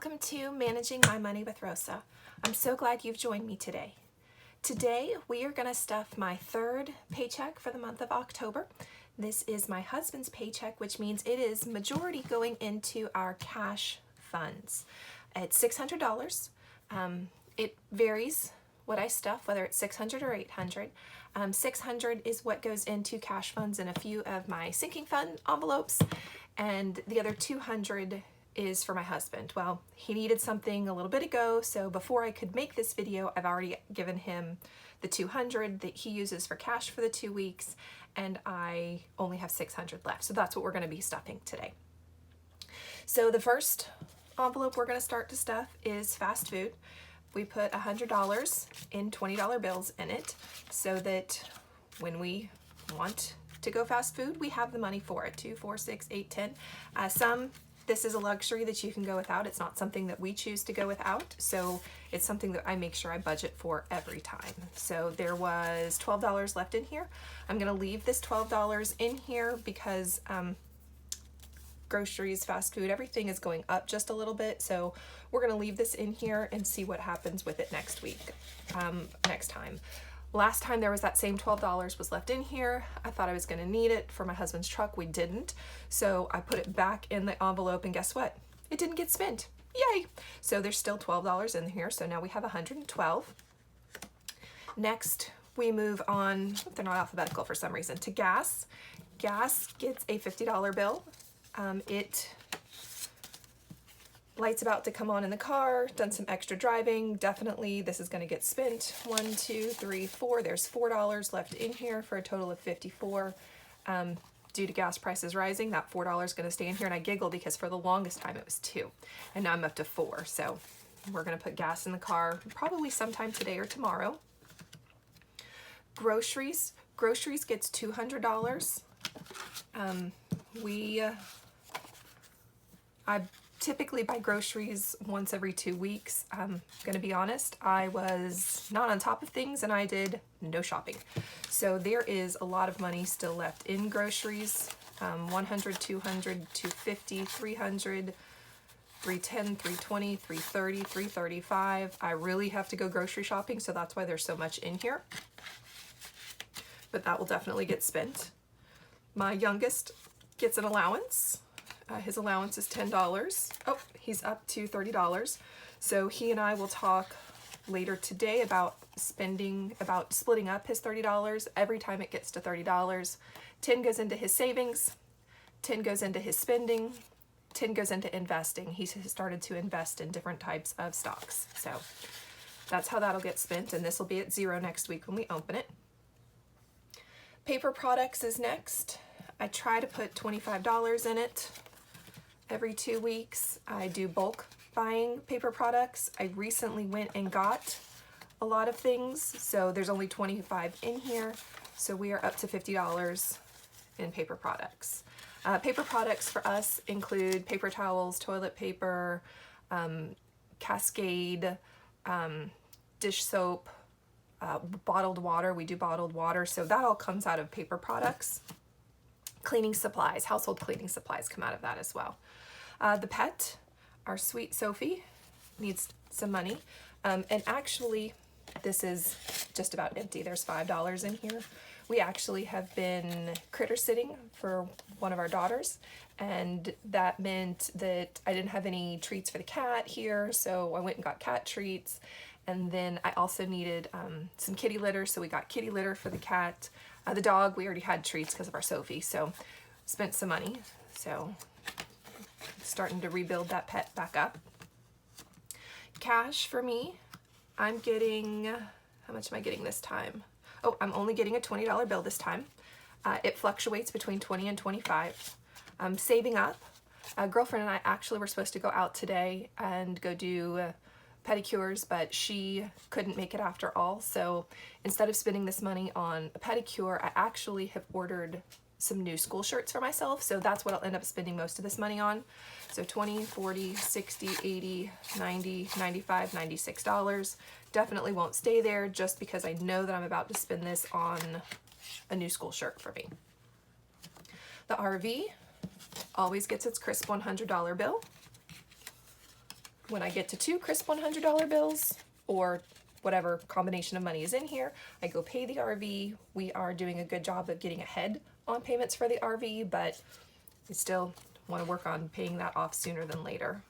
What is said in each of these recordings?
Welcome to Managing My Money with Rosa. I'm so glad you've joined me today. Today we are going to stuff my third paycheck for the month of October. This is my husband's paycheck, which means it is majority going into our cash funds. It's $600. It varies what I stuff, whether it's $600 or $800. $600 is what goes into cash funds in a few of my sinking fund envelopes, and the other $200 is for my husband. Well, he needed something a little bit ago, so before I could make this video, I've already given him the $200 that he uses for cash for the 2 weeks, and I only have $600 left. So that's what we're going to be stuffing today. So the first envelope we're going to start to stuff is fast food. We put $100 in $20 bills in it so that when we want to go fast food, we have the money for it. 2, 4, 6, 8, 10. This is a luxury that you can go without. It's not something that we choose to go without, so it's something that I make sure I budget for every time. So there was $12 left in here. I'm going to leave this $12 in here because groceries, fast food, everything is going up just a little bit, so we're going to leave this in here and see what happens with it next time. Last time there was that same $12 was left in here. I thought I was going to need it for my husband's truck. We didn't. So I put it back in the envelope, and guess what? It didn't get spent. Yay! So there's still $12 in here. So now we have $112. Next, we move on, they're not alphabetical for some reason, to gas. Gas gets a $50 bill. Lights about to come on in the car, done some extra driving. Definitely this is going to get spent. 1, 2, 3, 4. There's $4 left in here for a total of $54. Due to gas prices rising, that $4 is going to stay in here, and I giggle because for the longest time it was 2, and now I'm up to 4. So we're going to put gas in the car probably sometime today or tomorrow. Groceries gets $200. I typically buy groceries once every 2 weeks. I'm gonna be honest, I was not on top of things and I did no shopping. So there is a lot of money still left in groceries. 100, 200, 250, 300, 310, 320, 330, 335. I really have to go grocery shopping, so that's why there's so much in here. But that will definitely get spent. My youngest gets an allowance. His allowance is $10. Oh, he's up to $30. So he and I will talk later today about splitting up his $30. Every time it gets to $30, 10 goes into his savings, 10 goes into his spending, 10 goes into investing. He's started to invest in different types of stocks. So that's how that'll get spent, and this will be at 0 next week when we open it. Paper products is next. I try to put $25 in it. Every 2 weeks, I do bulk buying paper products. I recently went and got a lot of things, so there's only $25 in here, so we are up to $50 in paper products. Paper products for us include paper towels, toilet paper, Cascade, dish soap, bottled water. We do bottled water, so that all comes out of paper products. Cleaning supplies, household cleaning supplies come out of that as well. The pet, our sweet Sophie, needs some money. And actually, this is just about empty. There's $5 in here. We actually have been critter sitting for one of our daughters, and that meant that I didn't have any treats for the cat here, so I went and got cat treats. And then I also needed some kitty litter, so we got kitty litter for the cat. The dog, we already had treats because of our Sophie, so spent some money. So starting to rebuild that pet back up. Cash for me, I'm getting, how much am I getting this time? Oh, I'm only getting a $20 bill this time. It fluctuates between 20 and 25. I'm saving up. A girlfriend and I actually were supposed to go out today and go do pedicures, but she couldn't make it after all. So instead of spending this money on a pedicure, I actually have ordered some new school shirts for myself. So that's what I'll end up spending most of this money on. So 20, 40, 60, 80, 90, 95, $96. Definitely won't stay there just because I know that I'm about to spend this on a new school shirt for me. The RV always gets its crisp $100 bill. when I get to 2 crisp $100 bills, or whatever combination of money is in here, I go pay the RV. We are doing a good job of getting ahead on payments for the RV, but we still want to work on paying that off sooner than later.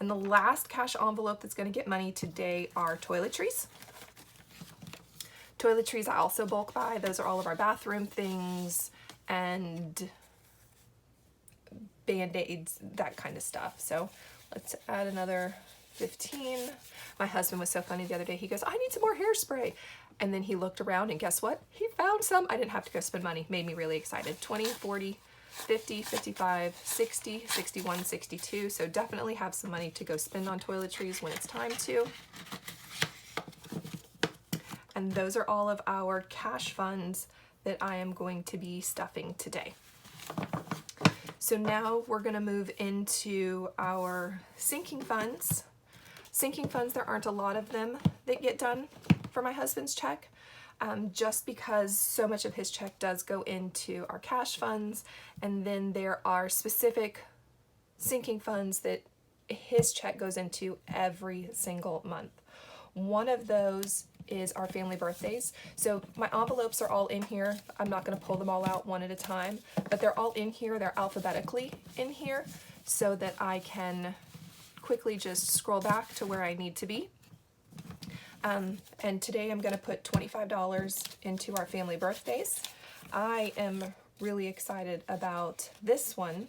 And the last cash envelope that's going to get money today are toiletries. Toiletries I also bulk buy. Those are all of our bathroom things and Band-Aids, that kind of stuff. So let's add another 15. My husband was so funny the other day. He goes, I need some more hairspray. And then he looked around and guess what? He found some. I didn't have to go spend money. Made me really excited. 20, 40, 50, 55, 60, 61, 62. So definitely have some money to go spend on toiletries when it's time to. And those are all of our cash funds that I am going to be stuffing today. So now we're going to move into our sinking funds. Sinking funds, there aren't a lot of them that get done for my husband's check, just because so much of his check does go into our cash funds, and then there are specific sinking funds that his check goes into every single month. One of those is our family birthdays. So my envelopes are all in here. I'm not going to pull them all out one at a time, but they're all in here. They're alphabetically in here so that I can quickly just scroll back to where I need to be. And today I'm going to put $25 into our family birthdays. I am really excited about this one.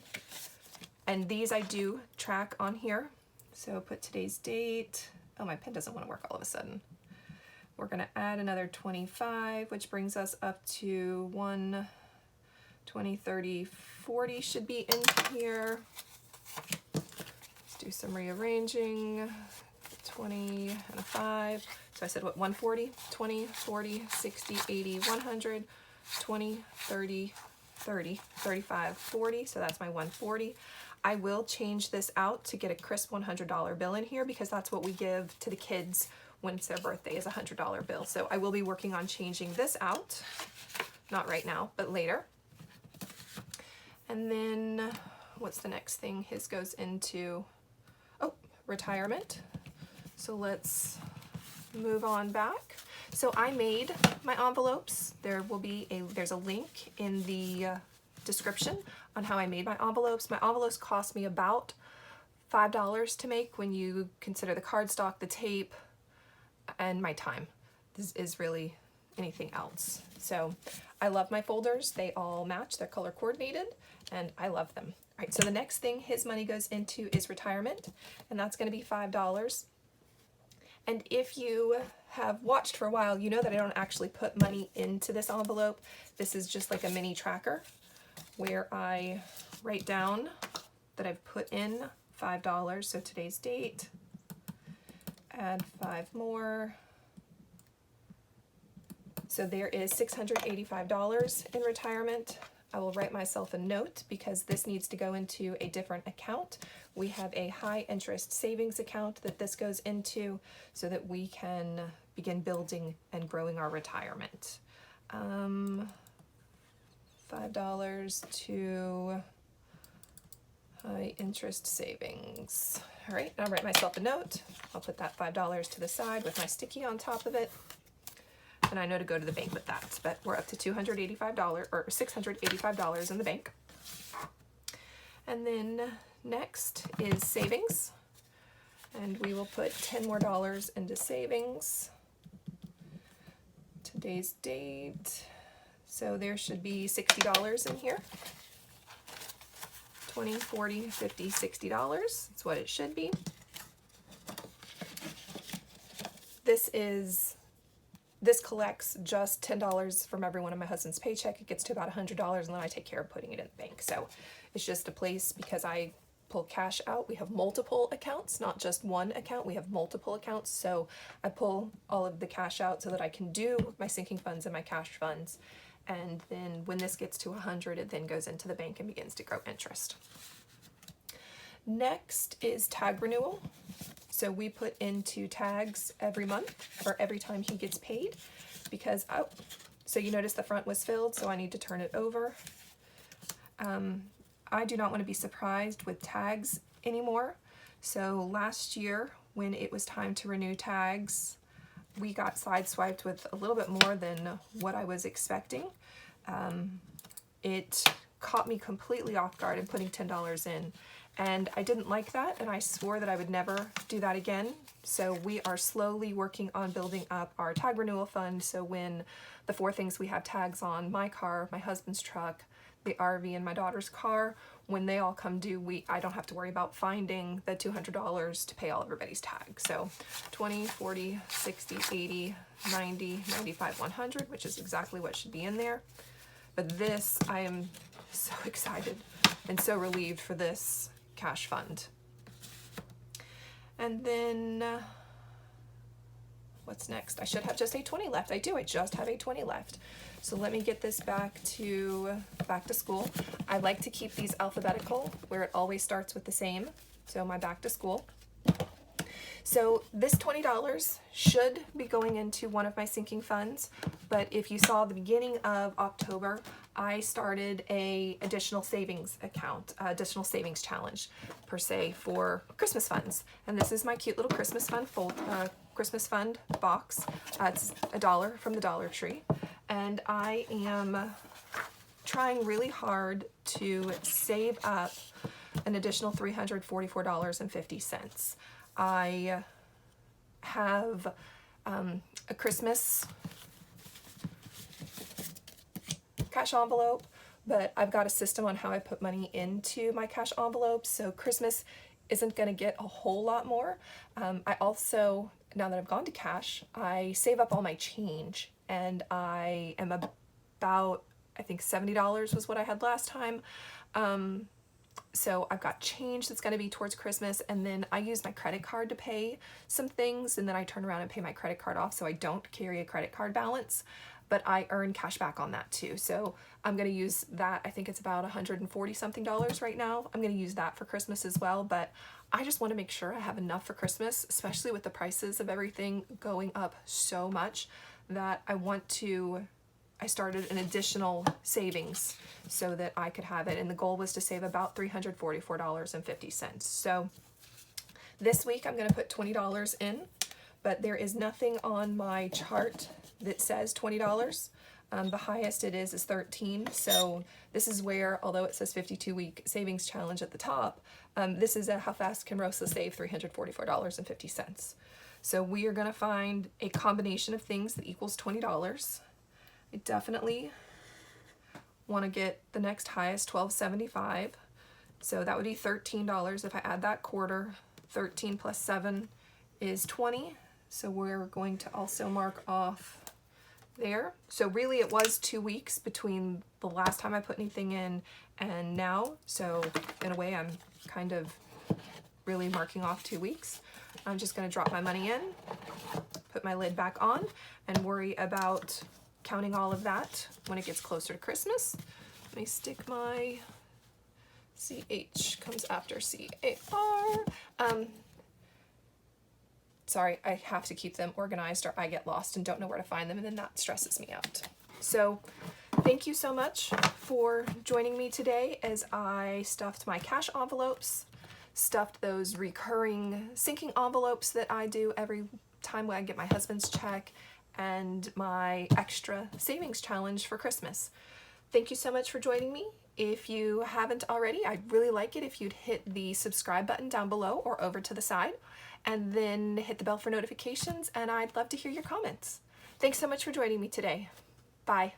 And these I do track on here. So put today's date. Oh, my pen doesn't want to work all of a sudden. We're going to add another 25, which brings us up to 1, 20, 30, 40 should be in here. Let's do some rearranging. 20 and a 5. So I said what, 140, 20, 40, 60, 80, 100, 20, 30, 30, 35, 40. So that's my 140. I will change this out to get a crisp $100 bill in here because that's what we give to the kids when it's their birthday, is a $100 bill. So I will be working on changing this out. Not right now, but later. And then what's the next thing? His goes into, oh, retirement. So let's move on back. So I made my envelopes. There's a link in the description on how I made my envelopes. My envelopes cost me about $5 to make when you consider the cardstock, the tape, and my time. This is really anything else. So I love my folders. They all match. They're color coordinated and I love them. All right, so the next thing his money goes into is retirement, and that's going to be $5. And if you have watched for a while, you know that I don't actually put money into this envelope. This is just like a mini tracker where I write down that I've put in $5. So today's date, add 5 more. So there is $685 in retirement. I will write myself a note because this needs to go into a different account. We have a high interest savings account that this goes into so that we can begin building and growing our retirement. $5 to high interest savings. All right, I'll write myself a note. I'll put that $5 to the side with my sticky on top of it. And I know to go to the bank with that, but we're up to $285 or $685 in the bank. And then next is savings. And we will put $10 more into savings. Today's date. So there should be $60 in here. 20, 40, 50, $60. That's what it should be. This collects just $10 from every one of my husband's paycheck. It gets to about $100, and then I take care of putting it in the bank. So it's just a place because I pull cash out. We have multiple accounts, not just one account. We have multiple accounts. So I pull all of the cash out so that I can do my sinking funds and my cash funds. And then when this gets to 100, it then goes into the bank and begins to grow interest. Next is tag renewal. So we put into tags every month or every time he gets paid because, oh, so you notice the front was filled, so I need to turn it over. I do not want to be surprised with tags anymore. So last year, when it was time to renew tags, we got sideswiped with a little bit more than what I was expecting. It caught me completely off guard in putting $10 in, and I didn't like that, and I swore that I would never do that again. So we are slowly working on building up our tag renewal fund, so when the 4 things we have tags on, my car, my husband's truck, the RV, and my daughter's car, when they all come due, I don't have to worry about finding the $200 to pay all everybody's tags. So 20, 40, 60, 80, 90, 95, 100, which is exactly what should be in there. But this, I am so excited and so relieved for this cash fund. And then, what's next? I should have just a 20 left. I do, I just have a 20 left. So let me get this back to school. I like to keep these alphabetical where it always starts with the same. So my back to school. So this $20 should be going into one of my sinking funds, but if you saw the beginning of October, I started a additional savings account, additional savings challenge per se for Christmas funds. And this is my cute little Christmas fund Christmas fund box. It's $1 from the Dollar Tree. And I am trying really hard to save up an additional $344.50. I have a Christmas cash envelope, but I've got a system on how I put money into my cash envelopes, so Christmas isn't going to get a whole lot more. I also, now that I've gone to cash, I save up all my change, and I am about, I think $70 was what I had last time. So I've got change that's going to be towards Christmas, and then I use my credit card to pay some things, and then I turn around and pay my credit card off, so I don't carry a credit card balance, but I earn cash back on that too. So I'm going to use that. I think it's about $140 something right now. I'm going to use that for Christmas as well, but I just want to make sure I have enough for Christmas, especially with the prices of everything going up so much, that I started an additional savings so that I could have it, and the goal was to save about $344.50. So this week I'm going to put $20 in, but there is nothing on my chart that says $20. The highest it is 13. So this is where, although it says 52-week savings challenge at the top, this is how fast can Rosa save $344.50. So we are going to find a combination of things that equals $20. I definitely want to get the next highest, $12.75. So that would be $13 if I add that quarter. 13 plus 7 is 20. So we're going to also mark off there. So really it was 2 weeks between the last time I put anything in and now. So in a way I'm kind of really marking off 2 weeks. I'm just going to drop my money in, put my lid back on, and worry about counting all of that when it gets closer to Christmas. Let me stick my CH comes after CAR. Sorry, I have to keep them organized or I get lost and don't know where to find them, and then that stresses me out. So thank you so much for joining me today as I stuffed my cash envelopes, stuffed those recurring sinking envelopes that I do every time when I get my husband's check, and my extra savings challenge for Christmas. Thank you so much for joining me. If you haven't already, I'd really like it if you'd hit the subscribe button down below or over to the side, and then hit the bell for notifications, and I'd love to hear your comments. Thanks so much for joining me today. Bye.